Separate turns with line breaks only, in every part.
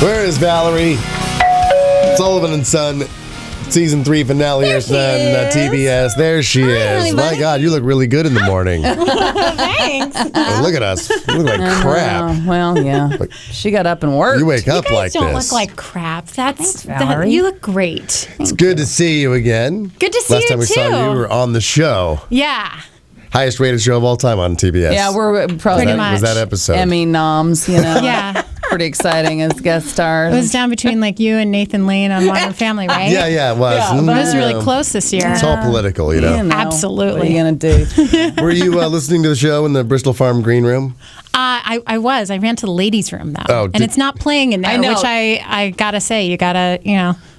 Where is Valerie? Sullivan and Son, season 3 finale on TBS. There she is. My God, you look really good in the morning.
Thanks.
Oh, look at us. We look like crap.
Well, yeah. She got up and worked.
You wake up like this.
You guys don't look like crap.
Valerie.
You look great.
It's good to see you again.
Good to see you,
Last time we saw you, you were on the show.
Yeah.
Highest rated show of all time on TBS.
Yeah, we're probably
was that episode.
Emmy noms, you know.
Yeah.
Pretty exciting as guest stars.
It was down between like you and Nathan Lane on Modern Family, right?
Yeah, it was.
Yeah,
It was really close this year.
It's all political, you know.
Absolutely.
What are you going to do?
Were you listening to the show in the Bristol Farm Green Room?
I was. I ran to the ladies' room, though.
Oh,
and it's not playing in there,
I know.
which I got to say, you got to,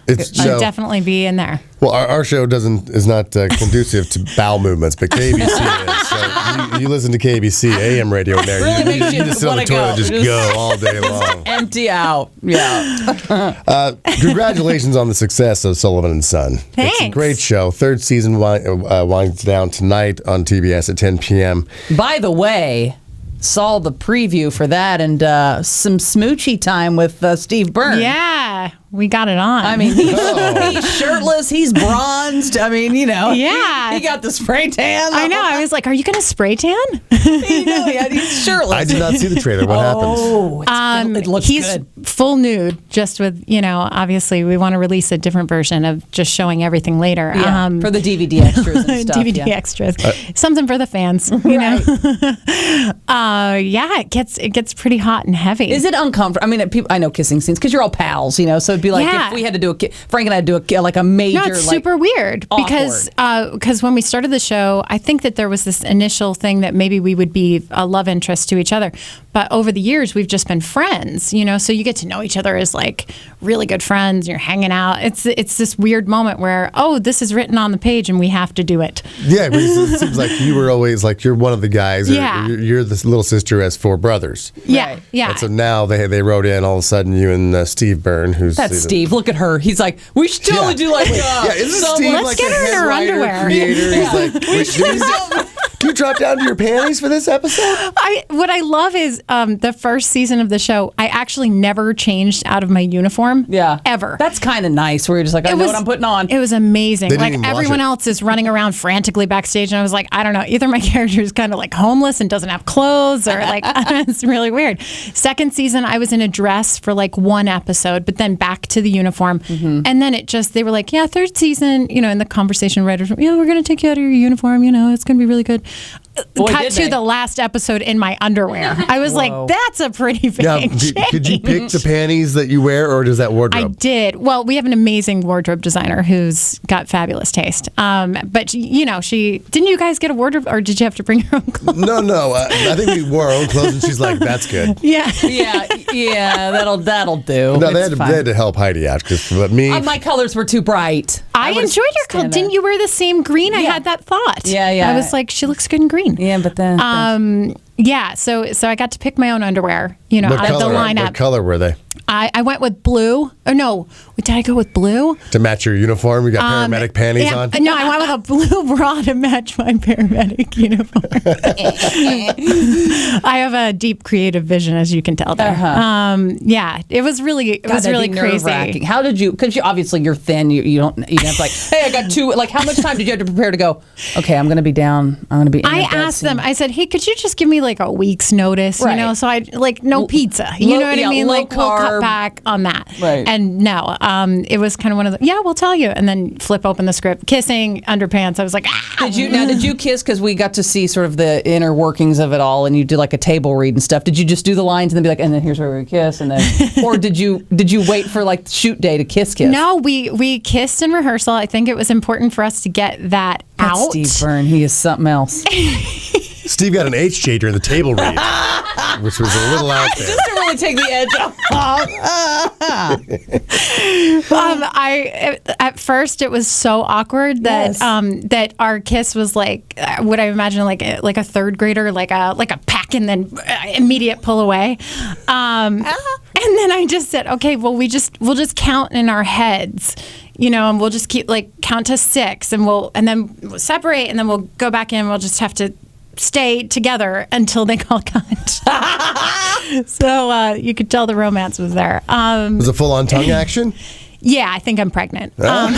should definitely be in there.
Well, our show is not conducive to bowel movements, but KBC is. So you listen to KBC AM radio in there.
Really makes you
just sit on the
wanna
toilet and
go.
just go all day long.
Empty out. Yeah.
Congratulations on the success of Sullivan and Son.
Thanks.
It's a great show. Third season winds down tonight on TBS at 10 p.m.
By the way, saw the preview for that and some smoochy time with Steve Byrne.
Yeah, we got it on.
I mean, he's shirtless. He's bronzed. I mean,
Yeah.
He got the spray tan.
I know. I was like, are you going to spray tan?
He's shirtless.
I did not see the trailer. What happens?
Oh, it looks
he's
good.
full nude, just with, obviously we want to release a different version of just showing everything later.
Yeah, for the DVD extras and stuff.
DVD extras. Something for the fans, you know? It gets pretty hot and heavy.
Is it uncomfortable? I mean, I know kissing scenes because you're all pals, so it'd be like if we had to do Frank and I do a major.
No, it's super weird because when we started the show, I think that there was this initial thing that maybe we would be a love interest to each other, but over the years we've just been friends, so you get to know each other as like really good friends. You're hanging out. It's this weird moment where this is written on the page and we have to do it.
Yeah, it seems like you were always like you're one of the guys.
Yeah.
You're this little sister who has 4 brothers.
Yeah,
Right.
yeah.
And so now they wrote in all of a sudden you and Steve Byrne, who's
That's Steve. Look at her. He's like, we should totally do like.
Isn't Steve
Let's
like
get
a
her in
head
her
writer,
underwear.
creator? He's like, can you drop down to your panties for this episode?
What I love is the first season of the show, I actually never changed out of my uniform.
Yeah.
Ever.
That's kind of nice. Where you're just like, I know what I'm putting on.
It was amazing.
They didn't
Like
even wash
everyone
it.
else is running around frantically backstage, and I was like, I don't know, either my character is kind of like homeless and doesn't have clothes, or like it's really weird. Second season, I was in a dress for like 1 episode, but then back to the uniform, and then they were like, yeah, third season, in the conversation writers, we're going to take you out of your uniform, it's going to be really good.
Boy,
Cut
did
to
they.
the last episode in my underwear. I was like, that's a pretty big
Now,
change.
could you pick the panties that you wear, or does that
I
wardrobe?
did. Well, we have an amazing wardrobe designer who's got fabulous taste. But she didn't. You guys get a wardrobe, or did you have to bring your own clothes?
No. I think we wore our own clothes, and she's like, "That's good."
Yeah.
yeah, that'll do.
No, they
It's
had to help Heidi out but me.
My colors were too bright.
I enjoyed your color. Didn't you wear the same green? I had that thought.
Yeah.
I was like, she looks good in green.
Yeah, but then.
Yeah. So I got to pick my own underwear. Out of the lineup.
What color were they?
I went with blue. Oh no, did I go with blue?
To match your uniform, you got paramedic panties on?
No, I went with a blue bra to match my paramedic uniform. I have a deep creative vision, as you can tell there. Yeah, it was really really crazy.
How did you? Because obviously you're thin. You don't have like, hey, I got 2. Like, how much time did you have to prepare to go? Okay, I'm going to be down. I'm going to be. In
I asked them. I said, hey, could you just give me like a week's notice?
Right.
So I like no pizza. You know what I mean?
Low
Like we'll cut
carb.
back on that.
Right.
And no, it was kind of one of the we'll tell you, and then flip open the script, kissing underpants. I was like,
Did you kiss? Because we got to see sort of the inner workings of it all, and you did like a table read and stuff. Did you just do the lines and then be like, and then here's where we kiss, and then, or did you wait for like shoot day to kiss?
No, we kissed in rehearsal. I think it was important for us to get that
That's
out.
Steve Byrne, he is something else.
Steve got an HJ during the table read, which was a little out there.
Just to really take the edge off.
At first it was so awkward that that our kiss was like what I imagine like a third grader, like a peck and then immediate pull away. And then I just said, okay, well we'll just count in our heads. And we'll just keep count to 6 and then we'll separate and then we'll go back in. We'll just have to stay together until they call cut. So you could tell the romance was there.
Was it full-on tongue action?
Yeah, I think I'm pregnant.
That's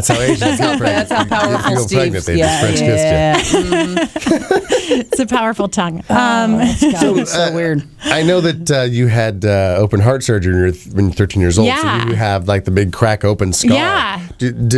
how Asians get pregnant.
That's how powerful
You go
Steve.
pregnant, they just French kissed you.
It's a powerful tongue.
It's so weird.
I know that you had open heart surgery when you're 13 years old.
Yeah.
So you have like the big crack open scar.
Yeah.
Did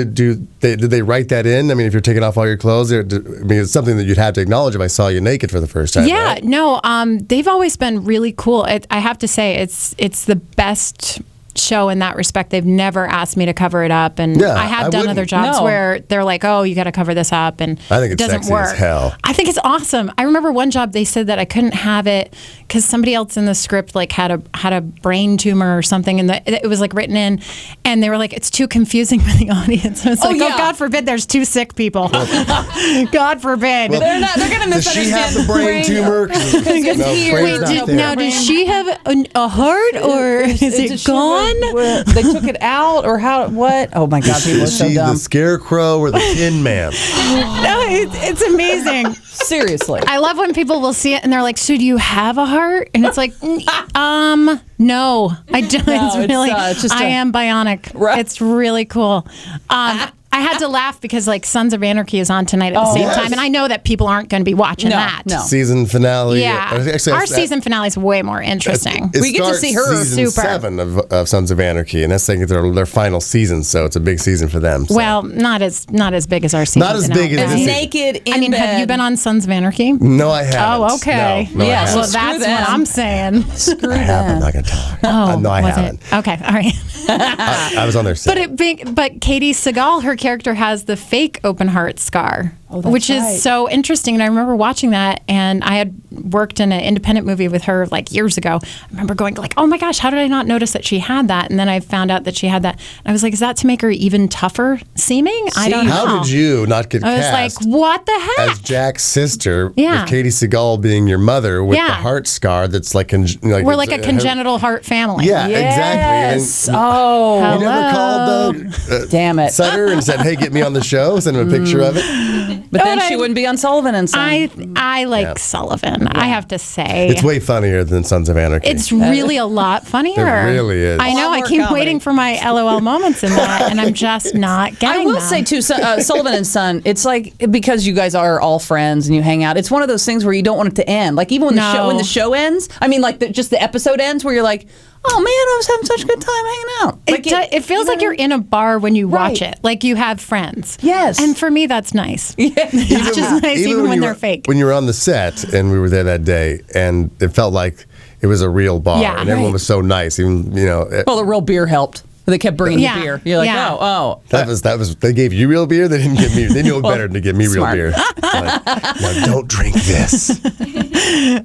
they write that in? I mean, if you're taking off all your clothes, it's something that you'd have to acknowledge if I saw you naked for the first time.
Yeah,
right?
no, they've always been really cool. I have to say, it's the best show in that respect. They've never asked me to cover it up, and
Yeah,
I have
I
done
wouldn't.
other jobs
No.
where they're like, "Oh, you got to cover this up," and
I think
it
it's
doesn't
sexy
work.
as hell.
I think it's awesome. I remember one job they said that I couldn't have it because somebody else in the script like had a brain tumor or something, and it was like written in, and they were like, "It's too confusing for the audience." So it's like,
yeah.
"Oh, God forbid, there's two sick people." God forbid.
They're going to
Does she have
misunderstand
the brain tumor?
Because
No,
here-
brain's
Wait,
not there.
now does she have a heart or is it gone?
They took it out or how? What? Oh my God, people are
Is
so
she
dumb.
the Scarecrow or the Tin Man?
No, it's amazing.
Seriously.
I love when people will see it and they're like, "So do you have a heart?" And it's like, no, I don't.
No,
it's really,
it's just
I
a-
am bionic.
Right.
It's really cool. I had to laugh because like Sons of Anarchy is on tonight at the same
yes.
time, and I know that people aren't going to be watching
No,
that.
no.
Season finale.
Yeah,
Actually,
our season finale is way more interesting.
It
We get to
starts
see her.
season
Super.
7 of Sons of Anarchy, and that's like their final season, so it's a big season for them. So.
Well, not as big as our season.
Not as big as
finale.
this season.
Naked in
I mean, have
bed.
you been on Sons of Anarchy?
No, I haven't.
Oh, okay.
No,
Yeah,
I
so
Well,
haven't.
that's
them.
what I'm saying.
Screw
I haven't. I'm
that.
not going to tell her.
Oh,
no, I
was
haven't.
it? Okay, all right.
I was on their set.
But Katie Seagal, her character has the fake open heart scar,
that's
which
right.
is so interesting. And I remember watching that, and I had worked in an independent movie with her like years ago. I remember going like, "Oh my gosh, how did I not notice that she had that?" And then I found out that she had that. And I was like, "Is that to make her even tougher seeming?" I don't know.
How did you not get
I was
cast
like, "What the heck?"
as Jack's sister
Yeah.
with Katie Seagal being your mother with
Yeah.
the heart scar that's like...
We're like a congenital heart family.
Yeah, exactly.
Yes.
And
Oh.
you never
Hello.
called
Damn it.
Sutter and said, "Hey, get me on the show." Send him a picture of it.
But then
But
she
I-
wouldn't be on Sullivan and Son.
I like Sullivan. I have to say.
It's way funnier than Sons of Anarchy.
It's really a lot funnier.
It really is.
I
A
know.
lot
I
more
keep
comedy.
waiting for my LOL moments in that, and I'm just not getting
I will
them.
say too, Sullivan and Son. It's like because you guys are all friends and you hang out. It's one of those things where you don't want it to end. Like even when
No.
the show ends. I mean, like just the episode ends where you're like, "Oh man, I was having such a good time hanging out." Like
It feels like you're in a bar when you watch
Right.
it, like you have friends.
Yes.
And for me, that's nice. It's just nice, even when
you
they're
were-
fake.
When you were on the set and we were there that day, and it felt like it was a real bar,
Yeah.
and everyone
Right.
was so nice. Even
Well, the real beer helped. They kept bringing
Yeah.
the beer. You're like,
Yeah.
oh.
that was. They gave you real beer. They didn't give me. They knew better than to give me
smart.
real beer. Like, no, don't drink this.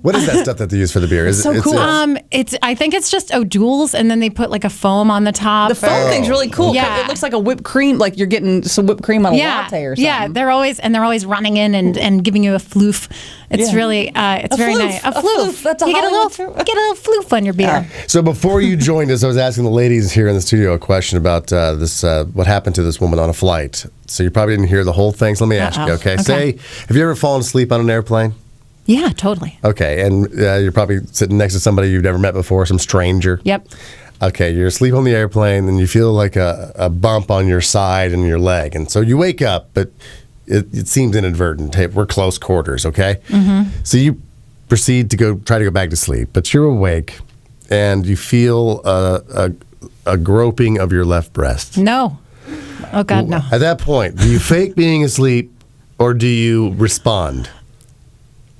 What is that stuff that they use for the beer? Is
so
it,
cool.
I think it's just O'Doul's, and then they put like a foam on the top.
The foam thing's really cool.
Yeah.
It looks like a whipped cream, like you're getting some whipped cream on a latte or something.
Yeah, they're always running in and giving you a floof. It's
Yeah.
really it's
A
very
floof.
nice. A
A
floof.
floof. That's a
you get a
Hollywood
little floof on your beer.
So before you joined us, I was asking the ladies here in the studio a question about this. What happened to this woman on a flight? So you probably didn't hear the whole thing. So let me ask you. Okay.
Okay.
Say, have you ever fallen asleep on an airplane?
Yeah, totally.
Okay, and you're probably sitting next to somebody you've never met before, some stranger.
Yep.
Okay, you're asleep on the airplane, and you feel like a bump on your side and your leg, and so you wake up, but it seems inadvertent. Hey, we're close quarters, okay? Mm-hmm. So you proceed to try to go back to sleep, but you're awake, and you feel a groping of your left breast.
No. Oh God, no.
At that point, do you fake being asleep, or do you respond?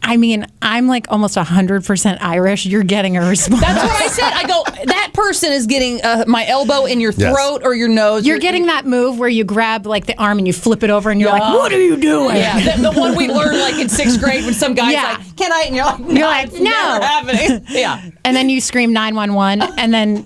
I mean, I'm like almost 100% Irish. You're getting a response.
That's what I said. I go, that person is getting my elbow in your
Yes.
throat or your nose.
You're getting that move where you grab like the arm and you flip it over and you're like, "What are you doing?"
Yeah, the one we learned like in 6th grade when some guy's
Yeah.
like, "Can I?" And you're like, "No,
You're like,
it's
"No."
never happening." Yeah.
And then you scream 911, and then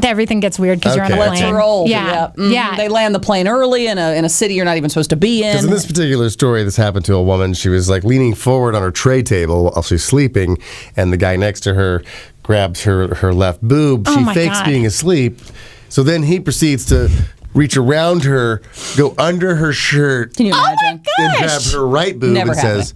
everything gets weird because you're on a
Okay.
plane.
Let's roll.
Yeah,
Mhm.
yeah.
They land the plane early in a city you're not even supposed to be in.
Because in this particular story, this happened to a woman. She was like leaning forward on her tray table while she's sleeping, and the guy next to her grabs her left boob.
Oh
She
my
fakes
God.
being asleep. So then he proceeds to reach around her, go under her shirt,
Can you imagine?
and grab her right boob
Never
and
happened.
says,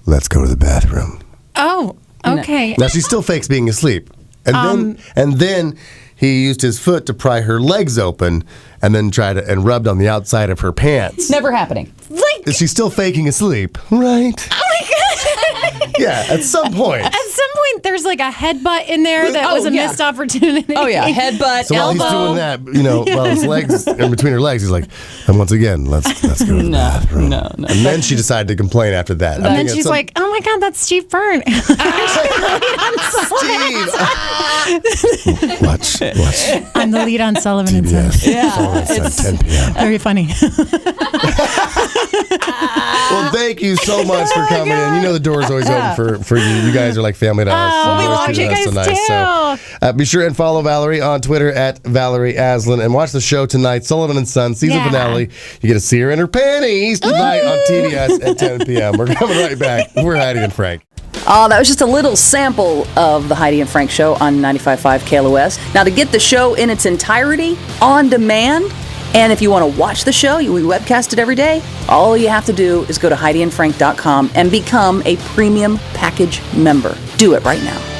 "Let's go to the bathroom."
Oh, Okay.
Now she still fakes being asleep, and then he used his foot to pry her legs open, and then and rubbed on the outside of her pants.
Never happening.
Like,
Is she still faking asleep? Right.
oh my God.
Yeah, at some point.
At some point, there's like a headbutt in there that was a missed opportunity.
Oh yeah, headbutt,
So while
elbow.
he's doing that, while his legs in between her legs, he's like, and once again, let's go to the bathroom.
No.
And then she decided to complain after that.
And then she's like, oh my God, that's Steve Byrne.
Steve! Watch.
I'm the lead on Sullivan and Sons.
Yeah,
It's 10 p.m.
Very funny.
Well, thank you so much for coming in. You know the door's always open for you. You guys are like family to us.
Oh, we
always
love
treated
you
us so
guys
nice. So be sure and follow Valerie on Twitter at Valerie Azlynn and watch the show tonight, Sullivan and Sons season finale. You get to see her in her panties tonight on TBS at 10 p.m. We're coming right back. We're Heidi and Frank.
That was just a little sample of the Heidi and Frank show on 95.5 KLOS. Now, to get the show in its entirety on demand, and if you want to watch the show, we webcast it every day, all you have to do is go to HeidiandFrank.com and become a premium package member. Do it right now.